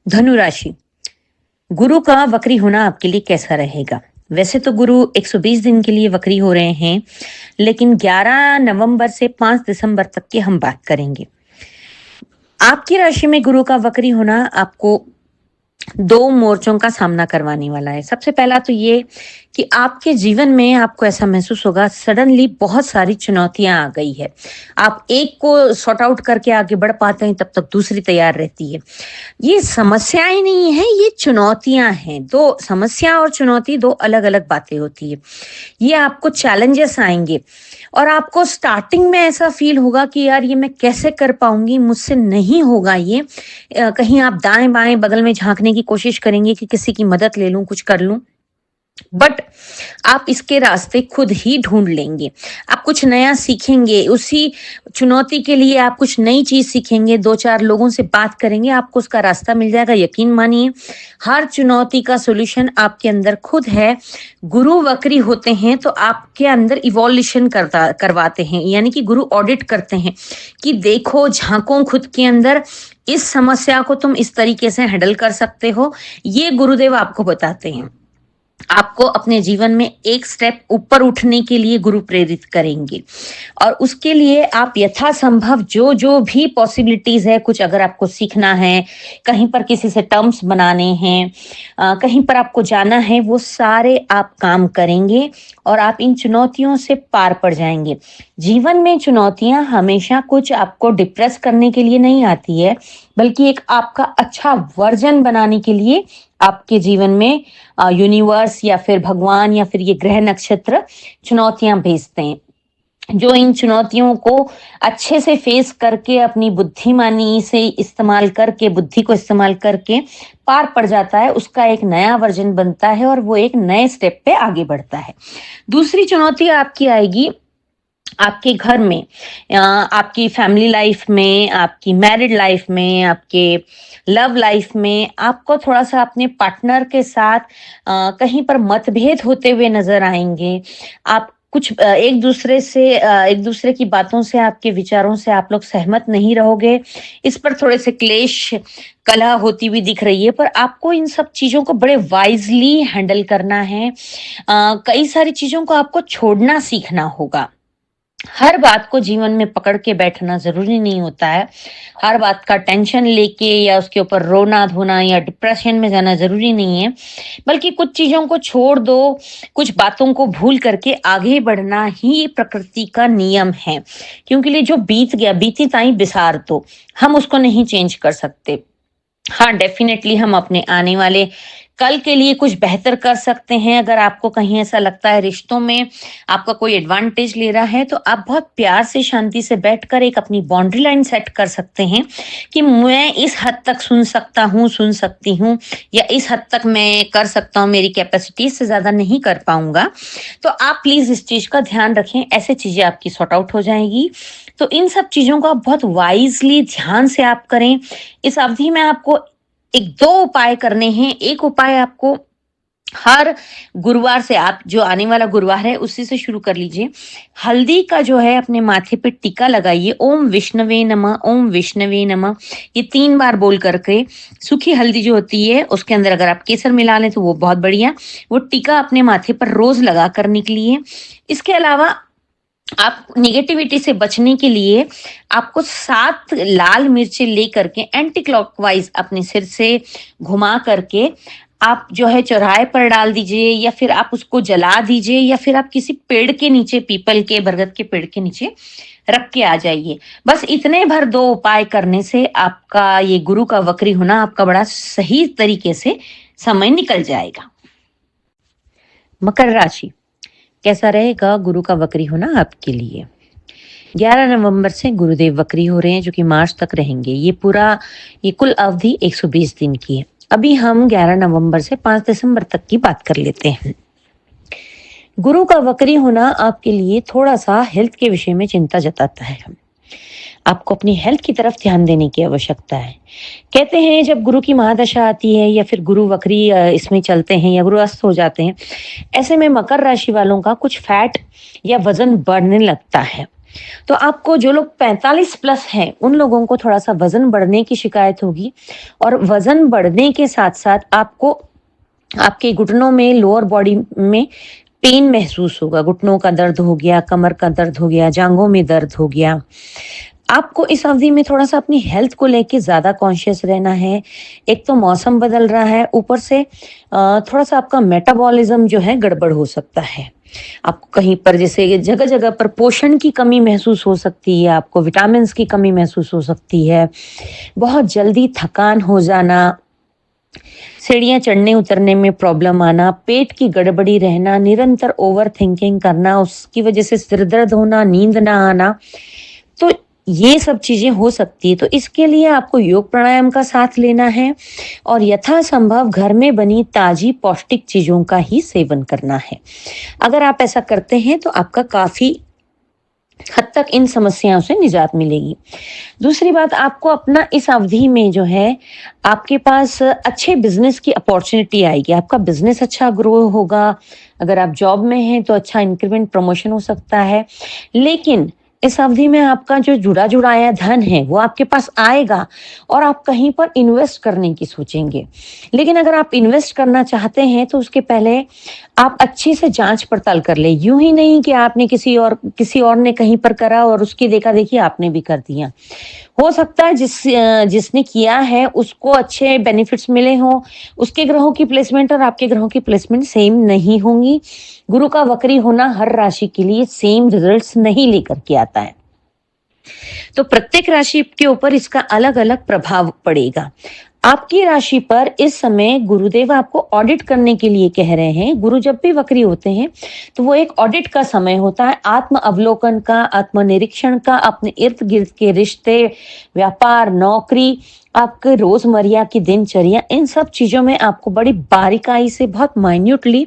धनु राशि। गुरु का वक्री होना आपके लिए कैसा रहेगा? वैसे तो गुरु 120 दिन के लिए वक्री हो रहे हैं, लेकिन 11 नवंबर से 5 दिसंबर तक की हम बात करेंगे। आपकी राशि में गुरु का वक्री होना आपको दो मोर्चों का सामना करवाने वाला है। सबसे पहला तो ये कि आपके जीवन में आपको ऐसा महसूस होगा सडनली बहुत सारी चुनौतियां आ गई है। आप एक को सॉर्ट आउट करके आगे बढ़ पाते हैं, तब तक दूसरी तैयार रहती है। ये समस्याएं नहीं है, ये चुनौतियां हैं। दो समस्या और चुनौती दो अलग अलग बातें होती है। ये आपको चैलेंजेस आएंगे और आपको स्टार्टिंग में ऐसा फील होगा कि यार ये मैं कैसे कर पाऊंगी, मुझसे नहीं होगा ये। कहीं आप दाएं बाएं बगल में झांकने की कोशिश करेंगे कि किसी की मदद ले लूं, कुछ कर लूं, बट आप इसके रास्ते खुद ही ढूंढ लेंगे। आप कुछ नया सीखेंगे, उसी चुनौती के लिए आप कुछ नई चीज सीखेंगे, दो चार लोगों से बात करेंगे, आपको उसका रास्ता मिल जाएगा। यकीन मानिए, हर चुनौती का सॉल्यूशन आपके अंदर खुद है। गुरु वक्री होते हैं तो आपके अंदर इवोल्यूशन करवाते हैं, यानी कि गुरु ऑडिट करते हैं कि देखो, झांको खुद के अंदर, इस समस्या को तुम इस तरीके से हैंडल कर सकते हो। ये गुरुदेव आपको बताते हैं। आपको अपने जीवन में एक स्टेप ऊपर उठने के लिए गुरु प्रेरित करेंगे और उसके लिए आप यथासंभव जो जो भी पॉसिबिलिटीज है, कुछ अगर आपको सीखना है, कहीं पर किसी से टर्म्स बनाने हैं, कहीं पर आपको जाना है, वो सारे आप काम करेंगे और आप इन चुनौतियों से पार पड़ जाएंगे। जीवन में चुनौतियां हमेशा कुछ आपको डिप्रेस करने के लिए नहीं आती है, बल्कि एक आपका अच्छा वर्जन बनाने के लिए आपके जीवन में यूनिवर्स या फिर भगवान या फिर ये ग्रह नक्षत्र चुनौतियां भेजते हैं। जो इन चुनौतियों को अच्छे से फेस करके, अपनी बुद्धिमानी से इस्तेमाल करके, बुद्धि को इस्तेमाल करके पार पड़ जाता है, उसका एक नया वर्जन बनता है और वो एक नए स्टेप पे आगे बढ़ता है। दूसरी चुनौती आपकी आएगी आपके घर में, आपकी फैमिली लाइफ में, आपकी मैरिड लाइफ में, आपके लव लाइफ में। आपको थोड़ा सा अपने पार्टनर के साथ कहीं पर मतभेद होते हुए नजर आएंगे। आप कुछ एक दूसरे की बातों से, आपके विचारों से आप लोग सहमत नहीं रहोगे। इस पर थोड़े से क्लेश, कलह होती हुई दिख रही है, पर आपको इन सब चीजों को बड़े वाइजली हैंडल करना है। कई सारी चीजों को आपको छोड़ना सीखना होगा। हर बात को जीवन में पकड़ के बैठना जरूरी नहीं होता है। हर बात का टेंशन लेके या उसके ऊपर रोना धोना या डिप्रेशन में जाना जरूरी नहीं है, बल्कि कुछ चीजों को छोड़ दो, कुछ बातों को भूल करके आगे बढ़ना ही प्रकृति का नियम है। क्योंकि ये जो बीत गया, बीती ताई बिसार, तो हम उसको नहीं चेंज कर सकते। हाँ, डेफिनेटली हम अपने आने वाले कल के लिए कुछ बेहतर कर सकते हैं। अगर आपको कहीं ऐसा लगता है रिश्तों में आपका कोई एडवांटेज ले रहा है, तो आप बहुत प्यार से, शांति से बैठकर एक अपनी बाउंड्री लाइन सेट कर सकते हैं कि मैं इस हद तक सुन सकता हूँ, सुन सकती हूँ, या इस हद तक मैं कर सकता हूँ, मेरी कैपेसिटी से ज्यादा नहीं कर पाऊंगा। तो आप प्लीज इस चीज का ध्यान रखें, ऐसे चीजें आपकी सॉर्ट आउट हो जाएगी। तो इन सब चीजों को आप बहुत वाइजली, ध्यान से आप करें। इस अवधि में आपको एक दो उपाय करने हैं। एक उपाय आपको हर गुरुवार से, आप जो आने वाला गुरुवार है उसी से शुरू कर लीजिए। हल्दी का जो है अपने माथे पे टीका लगाइए, ओम विष्णवे नमः, ओम विष्णवे नमः, ये 3 बार बोल करके। सूखी हल्दी जो होती है उसके अंदर अगर आप केसर मिला लें तो वो बहुत बढ़िया। वो टीका अपने माथे पर रोज लगा कर निकलिए। इसके अलावा आप निगेटिविटी से बचने के लिए आपको 7 लाल मिर्चें लेकर के एंटी क्लॉकवाइज अपने सिर से घुमा करके आप जो है चौराहे पर डाल दीजिए, या फिर आप उसको जला दीजिए, या फिर आप किसी पेड़ के नीचे, पीपल के, बरगद के पेड़ के नीचे रख के आ जाइए। बस इतने भर 2 उपाय करने से आपका ये गुरु का वक्री होना आपका बड़ा सही तरीके से समय निकल जाएगा। मकर राशि, कैसा रहेगा गुरु का वक्री होना आपके लिए? 11 नवंबर से गुरुदेव वक्री हो रहे हैं, जो कि मार्च तक रहेंगे। ये कुल अवधि 120 दिन की है। अभी हम 11 नवंबर से 5 दिसंबर तक की बात कर लेते हैं। गुरु का वक्री होना आपके लिए थोड़ा सा हेल्थ के विषय में चिंता जताता है। आपको अपनी हेल्थ की तरफ ध्यान देने की आवश्यकता है। कहते हैं जब गुरु की महादशा आती है या फिर गुरु वक्री इसमें चलते हैं या गुरु अस्त हो जाते हैं, ऐसे में मकर राशि वालों का कुछ फैट या वजन बढ़ने लगता है। तो आपको जो लोग 45 प्लस हैं, उन लोगों को थोड़ा-सा वज़न बढ़ने की शिकायत होगी और वज़न बढ़ने के साथ-साथ आपको आपके घुटनों में, लोअर बॉडी में पेन महसूस होगा। घुटनों का दर्द हो गया, कमर का दर्द हो गया, जाँघों में दर्द हो गया। आपको इस अवधि में थोड़ा-सा अपनी हेल्थ को लेके ज़्यादा कॉन्शियस रहना है। एक तो मौसम बदल रहा है, ऊपर से थोड़ा-सा आपका मेटाबॉलिज़्म जो है गड़बड़ हो सकता है। आपको कहीं पर जैसे जगह-जगह पर पोषण की कमी महसूस हो सकती है, आपको विटामिन्स की कमी महसूस हो सकती है। बहुत जल्दी थकान हो जाना, सीढ़ियाँ चढ़ने-उतरने में प्रॉब्लम आना, पेट की गड़बड़ी रहना, निरंतर ओवरथिंकिंग करना, उसकी वजह से सिर दर्द होना, नींद ना आना, तो ये सब चीज़ें हो सकती है। तो इसके लिए आपको योग प्राणायाम का साथ लेना है और यथासंभव घर में बनी ताज़ी पौष्टिक चीज़ों का ही सेवन करना है। अगर आप ऐसा करते हैं तो आपका काफ़ी हद तक इन समस्याओं से निजात मिलेगी। दूसरी बात, आपको अपना इस अवधि में जो है आपके पास अच्छे बिज़नेस की अपॉर्च्युनिटी आएगी। आपका बिज़नेस अच्छा ग्रो होगा। अगर आप जॉब में हैं तो अच्छा इंक्रीमेंट प्रमोशन हो सकता है। लेकिन इस अवधि में आपका जो जुड़ा-जुड़ाया धन है वो आपके पास आएगा और आप कहीं पर इन्वेस्ट करने की सोचेंगे। लेकिन अगर आप इन्वेस्ट करना चाहते हैं तो उसके पहले आप अच्छे से जाँच-पड़ताल कर लें। यूँ ही नहीं कि आपने किसी और ने कहीं पर करा और उसकी देखा-देखी आपने भी कर दिया। हो सकता है जिसने किया है उसको अच्छे बेनिफिट्स मिले हों, उसके ग्रहों की प्लेसमेंट और आपके ग्रहों की प्लेसमेंट सेम नहीं होंगी। गुरु का वक्री होना हर राशि के लिए सेम रिजल्ट्स नहीं लेकर के आता है। तो प्रत्येक राशि के ऊपर इसका अलग-अलग प्रभाव पड़ेगा। आपकी राशि पर इस समय गुरुदेव आपको ऑडिट करने के लिए कह रहे हैं। गुरु जब भी वक्री होते हैं, तो वो एक ऑडिट का समय होता है, आत्म अवलोकन का, आत्मनिरीक्षण का, अपने इर्द-गिर्द के रिश्ते, व्यापार, नौकरी, आपके रोज़मर्रा की दिनचर्या, इन सब चीज़ों में आपको बड़ी बारीकाई से बहुत माइन्यूटली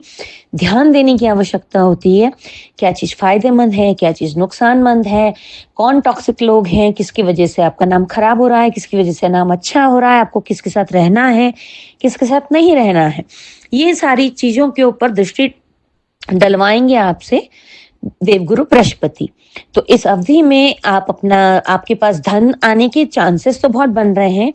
ध्यान देने की आवश्यकता होती है। क्या चीज़ फ़ायदेमंद है, क्या चीज़ नुकसानमंद है, कौन टॉक्सिक लोग हैं, किसकी वजह से आपका नाम खराब हो रहा है, किसकी वजह से नाम अच्छा हो रहा है, आपको किसके साथ रहना है, किसके साथ नहीं रहना है। ये सारी चीज़ों के ऊपर दृष्टि डलवाएँगे आपसे देवगुरु बृहस्पति। तो इस अवधि में आपके पास धन आने के चांसेस तो बहुत बन रहे हैं,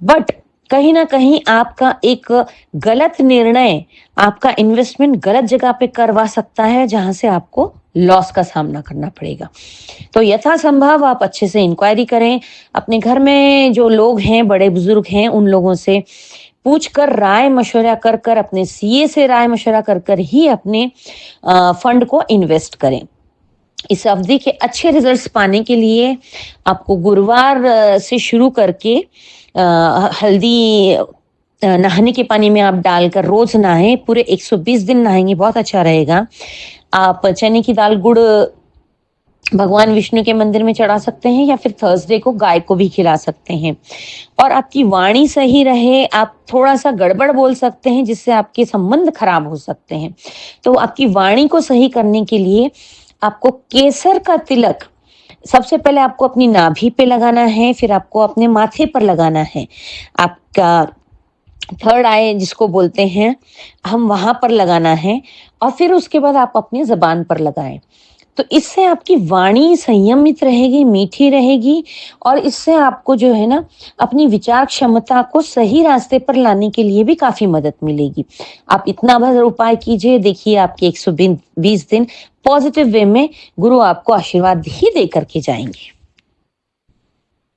बट कहीं न कहीं आपका एक गलत निर्णय आपका इन्वेस्टमेंट गलत जगह पे करवा सकता है, जहाँ से आपको लॉस का सामना करना पड़ेगा। तो यथासंभव आप अच्छे से इंक्वायरी करें, अपने घर में जो लोग हैं, बड़े-बुजुर्ग हैं, उन लोगों से पूछ कर, राय-मशवरा कर कर, अपने सीए से राय-मशवरा कर कर ही अपने फंड को इन्वेस्ट करें। इस अवधि के अच्छे रिजल्ट्स पाने के लिए आपको गुरुवार से शुरू करके हल्दी नहाने के पानी में आप डालकर रोज नहाएं, पूरे 120 दिन नहाएंगे, बहुत अच्छा रहेगा। आप चने की दाल गुड़ भगवान विष्णु के मंदिर में चढ़ा सकते हैं या फिर थर्सडे को गाय को भी खिला सकते हैं। और आपकी वाणी सही रहे, आप थोड़ा सा गड़बड़ बोल सकते हैं जिससे आपके संबंध खराब हो सकते हैं। तो आपकी वाणी को सही करने के लिए आपको केसर का तिलक सबसे पहले आपको अपनी नाभि पे लगाना है, फिर आपको अपने माथे पर लगाना है। आपका थर्ड आई जिसको बोलते हैं, हम वहां पर लगाना है और फिर उसके बाद आप अपनी जबान पर लगाएं। तो इससे आपकी वाणी संयमित रहेगी, मीठी रहेगी और इससे आपको जो है ना अपनी विचार क्षमता को सही रास्ते पर लाने के लिए भी काफी मदद मिलेगी। आप इतना भर उपाय कीजिए, देखिए आपके 120 दिन पॉजिटिव वे में गुरु आपको आशीर्वाद ही दे करके जाएंगे।